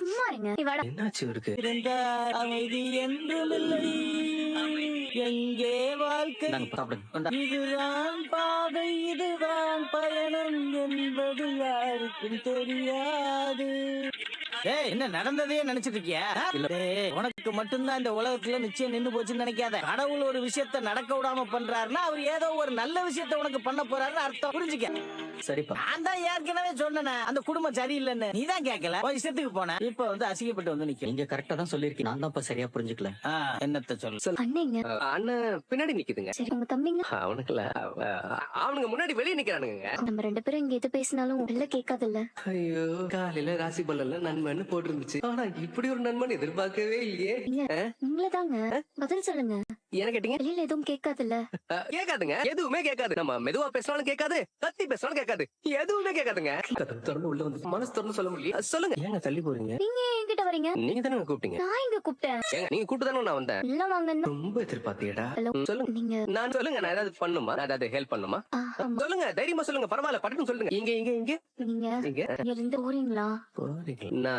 சும்மா இருங்க. நீ வாடா. என்னாச்சு இவருக்கு? இருந்தார் அமைதி என்றுமில்லை. எங்கே வாழ்க்கை நாங்க சாப்பிடுங்க. இதுதான் பாதை இதுதான் பயணம் என்பது யாருக்கும் தெரியாது. ஏய், என்ன நடந்ததே நினைச்சிட்டு இருக்கியா? டேய், உனக்கு மட்டும்தான் இந்த உலகத்துல நிச்சயம் நின்னு போச்சுன்னு நினைக்காத. கடவுள் ஒரு விஷயத்த நடக்க விடாம பண்றாருன்னா அவர் ஏதோ ஒரு நல்ல விஷயத்த உனக்கு பண்ண போறாருன்னு அர்த்தம். புரிஞ்சுக்க. சரிப்பா. நான் தான் ஏற்கனவே சொன்னேனே அந்த குடும்பம் சரியில்லைன்னு. நீ தான் கேட்கல. உன் இஷ்டத்துக்கு போன. இப்ப வந்து அசிங்கப்பட்டு வந்து நிக்க. நீங்க கரெக்டா தான் சொல்லிருக்கீங்க. நான் தான் சரியா புரிஞ்சுக்கல. என்னத்த சொல்லு. அண்ணேங்க. அண்ணன் பின்னாடி நிக்குதுங்க. சரி, உங்க தம்பிங்க? அவனுக்குல அவனுங்க முன்னாடி வெளியே நிக்கிறானுங்க. நம்ம 2 பேரும் இங்க எது பேசினாலும் உள்ள கேட்காதுல்ல. ஐயோ, காலையில ராசி பலன்ல நண்பன் போட்டிருந்துச்சு. ஆனா இப்படி ஒரு நண்பன் எதிர்பார்க்கவே இல்லையே. உங்களதாங்க. பதில் சொல்லுங்க. என்ன கேட்டீங்க? வெளியில எதுவும் கேட்காதுல்ல. கேட்காதுங்க. எதுவுமே கேட்காது. நம்ம மெதுவா பேசினாலும் கேட்காது, கத்தி பேசினாலும் கேட்காது, எதுவுமே கேட்காதுங்க. கதவு திறந்து உள்ள வந்து மனசு திறந்து சொல்ல முடியல. சொல்லுங்க. ஏங்க தள்ளி போறீங்க? நீங்க ஏன் என்கிட்ட வரீங்க? நீங்க தானே கூப்பிட்டீங்க. நான் எங்க கூப்பிட்டேன்? ஏங்க நீங்க கூப்பிட்டு தானே நான் வந்தேன். உள்ள வாங்கன்னு. ரொம்ப எதிர்பார்த்தியடா. ஹலோ. சொல்லுங்க. நீங்க நான் சொல்லுங்க. நான் ஏதாவது பண்ணுமா? நான் ஏதாவது ஹெல்ப் பண்ணுமா? ஆமா. சொல்லுங்க. தைரியமா சொல்லுங்க. பரவாயில்ல. பட்டுன்னு சொல்லுங்க. இங்க இங்க இங்க நீங்க இங்க இங்க இருந்து போறீங்களா? போறீங்களா? நான்